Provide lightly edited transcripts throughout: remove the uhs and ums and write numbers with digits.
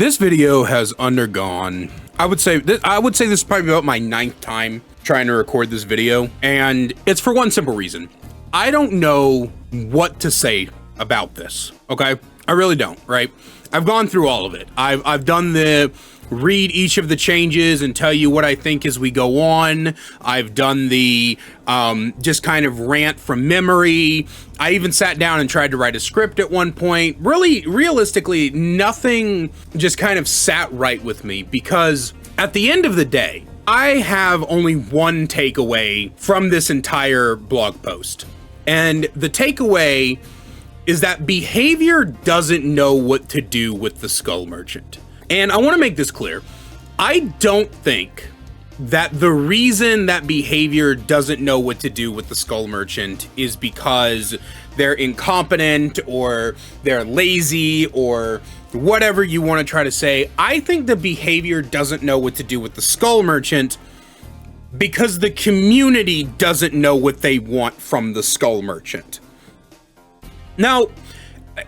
This video has undergone, I would say this is probably about my 9th time trying to record this video, and it's for one simple reason. I don't know what to say about this, okay? I really don't, right? I've gone through all of it. I've done the read each of the changes and tell you what I think as we go on. I've done the just kind of rant from memory. I even sat down and tried to write a script at one point. Really, realistically, nothing just kind of sat right with me, because at the end of the day, I have only one takeaway from this entire blog post. And the takeaway is that behavior doesn't know what to do with the Skull Merchant. And I want to make this clear. I don't think that the reason that behavior doesn't know what to do with the Skull Merchant is because they're incompetent or they're lazy or whatever you want to try to say. I think the behavior doesn't know what to do with the Skull Merchant because the community doesn't know what they want from the Skull Merchant. Now,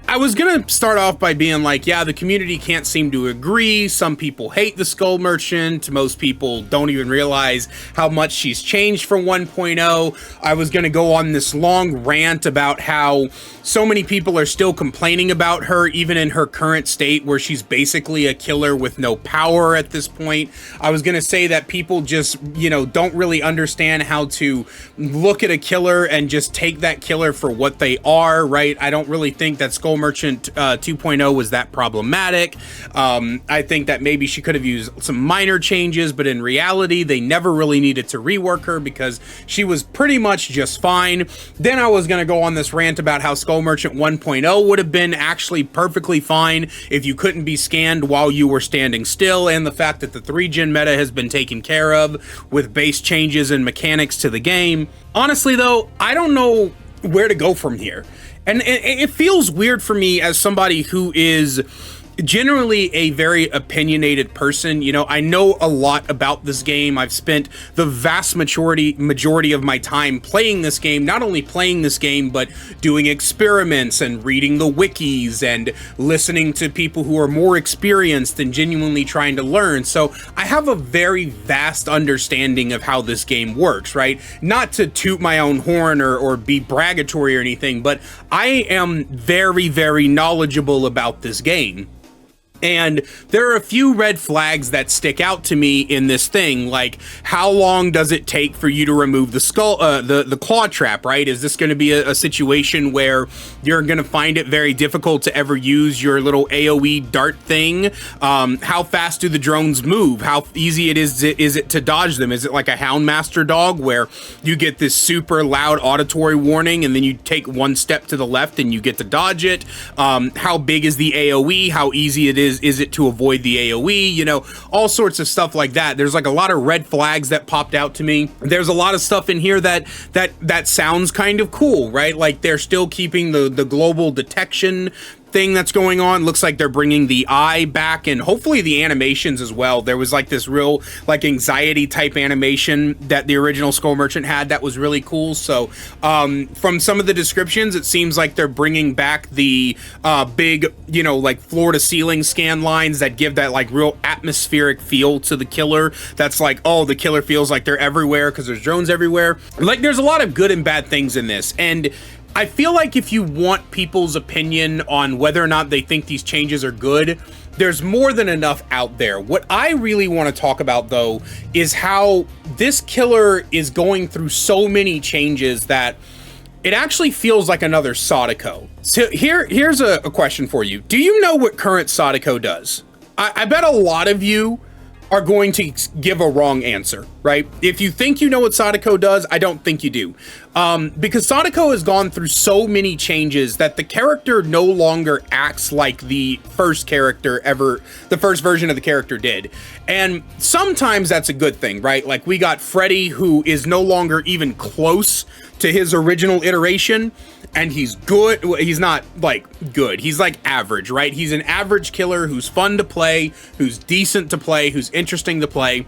I was gonna start off by being like, yeah, the community can't seem to agree. Some people hate the Skull Merchant. Most people don't even realize how much she's changed from 1.0. I was gonna go on this long rant about how so many people are still complaining about her, even in her current state where she's basically a killer with no power at this point. I was gonna say that people just, don't really understand how to look at a killer and just take that killer for what they are, right? I don't really think that Skull Merchant 2.0 was that problematic. I think that maybe she could have used some minor changes, but in reality, they never really needed to rework her because she was pretty much just fine. Then I was going to go on this rant about how Skull Merchant 1.0 would have been actually perfectly fine if you couldn't be scanned while you were standing still, and the fact that the 3-gen meta has been taken care of with base changes and mechanics to the game. Honestly, though, I don't know where to go from here. And it feels weird for me as somebody who is generally a very opinionated person. I know a lot about this game. I've spent the vast majority of my time playing this game, not only playing this game, but doing experiments and reading the wikis and listening to people who are more experienced and genuinely trying to learn. So I have a very vast understanding of how this game works, right? Not to toot my own horn or be bragatory or anything, but I am very, very knowledgeable about this game. And there are a few red flags that stick out to me in this thing, like how long does it take for you to remove the skull, the claw trap, right? Is this going to be a situation where you're going to find it very difficult to ever use your little AoE dart thing? How fast do the drones move? How easy is it to dodge them? Is it like a Houndmaster dog where you get this super loud auditory warning and then you take one step to the left and you get to dodge it? How big is the AoE? How easy it is it to avoid the AoE? All sorts of stuff like that. There's like a lot of red flags that popped out to me. There's a lot of stuff in here that sounds kind of cool, right? Like they're still keeping the global detection thing that's going on. Looks like they're bringing the eye back and hopefully the animations as well. There was like this real like anxiety type animation that the original Skull Merchant had that was really cool. So from some of the descriptions, it seems like they're bringing back the big, like floor to ceiling scan lines that give that like real atmospheric feel to the killer. That's like, oh, the killer feels like they're everywhere because there's drones everywhere. Like there's a lot of good and bad things in this. And I feel like if you want people's opinion on whether or not they think these changes are good, there's more than enough out there. What I really want to talk about, though, is how this killer is going through so many changes that it actually feels like another Sadako. So here's a question for you. Do you know what current Sadako does? I bet a lot of you are going to give a wrong answer, right? If you think you know what Sadako does, I don't think you do. Because Sadako has gone through so many changes that the character no longer acts like the first character ever, the first version of the character did. And sometimes that's a good thing, right? Like we got Freddy, who is no longer even close to his original iteration, and he's good. He's not like good, he's like average, right? He's an average killer who's fun to play, who's decent to play, who's interesting to play.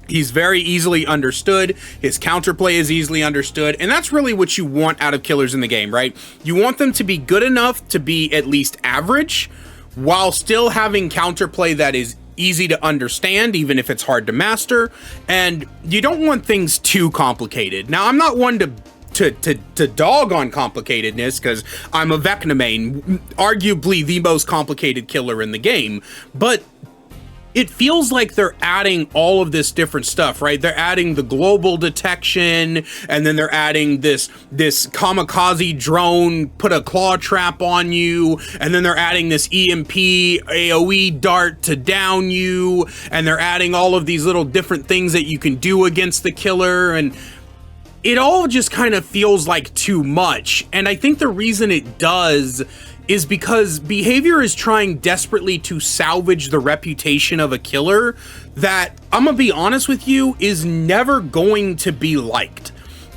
He's very easily understood. His counterplay is easily understood. And that's really what you want out of killers in the game, right? You want them to be good enough to be at least average, while still having counterplay that is easy to understand, even if it's hard to master. And you don't want things too complicated. Now, I'm not one to dog on complicatedness, because I'm a Vecna main, arguably the most complicated killer in the game, but it feels like they're adding all of this different stuff, right? They're adding the global detection, and then they're adding this kamikaze drone, put a claw trap on you, and then they're adding this EMP AoE dart to down you, and they're adding all of these little different things that you can do against the killer, and it all just kind of feels like too much. And I think the reason it does is because BHVR is trying desperately to salvage the reputation of a killer that, I'm gonna be honest with you, is never going to be liked.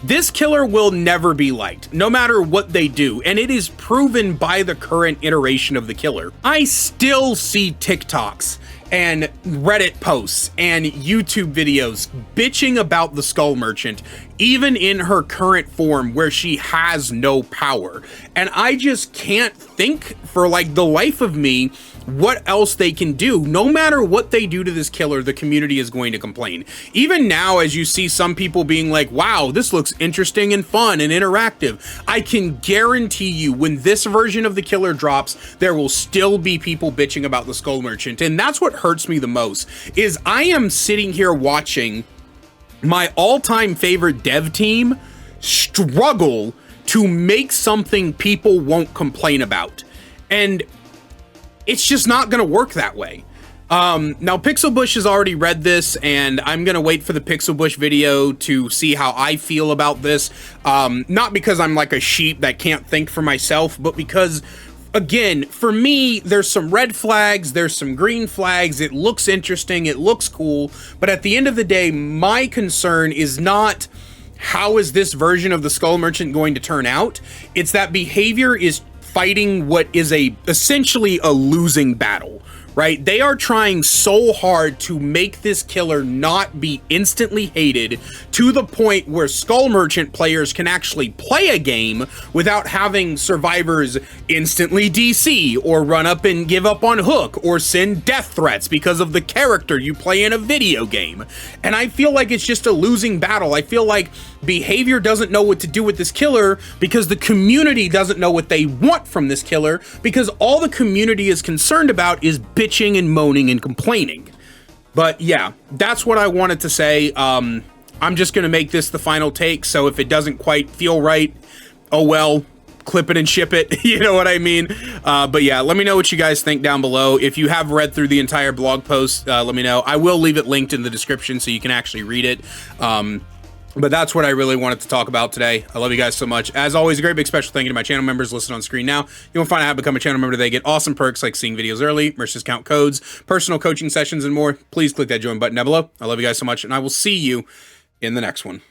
This killer will never be liked, no matter what they do, and it is proven by the current iteration of the killer. I still see TikToks and Reddit posts and YouTube videos bitching about the Skull Merchant, even in her current form where she has no power. And I just can't think for like the life of me what else they can do. No matter what they do to this killer, the community is going to complain. Even now, as you see some people being like, wow, this looks interesting and fun and interactive, I can guarantee you when this version of the killer drops, there will still be people bitching about the Skull Merchant. And that's what hurts me the most, is I am sitting here watching my all-time favorite dev team struggle to make something people won't complain about. And it's just not going to work that way. Now, Pixelbush has already read this, and I'm going to wait for the Pixelbush video to see how I feel about this. Not because I'm like a sheep that can't think for myself, but because, again, for me, there's some red flags, there's some green flags, it looks interesting, it looks cool, but at the end of the day, my concern is not how is this version of the Skull Merchant going to turn out. It's that BHVR is fighting what is essentially a losing battle, right? They are trying so hard to make this killer not be instantly hated to the point where Skull Merchant players can actually play a game without having survivors instantly DC or run up and give up on hook or send death threats because of the character you play in a video game. And I feel like it's just a losing battle. I feel like BHVR doesn't know what to do with this killer because the community doesn't know what they want from this killer, because all the community is concerned about is bitching and moaning and complaining. But yeah, that's what I wanted to say. I'm just gonna make this the final take, so if it doesn't quite feel right, oh well, clip it and ship it. You know what I mean? But yeah, let me know what you guys think down below. If you have read through the entire blog post, let me know. I will leave it linked in the description so you can actually read it. But that's what I really wanted to talk about today. I love you guys so much. As always, a great big special thank you to my channel members listed on screen now. You want to find out how to become a channel member today, get awesome perks like seeing videos early, merch discount codes, personal coaching sessions, and more. Please click that join button down below. I love you guys so much, and I will see you in the next one.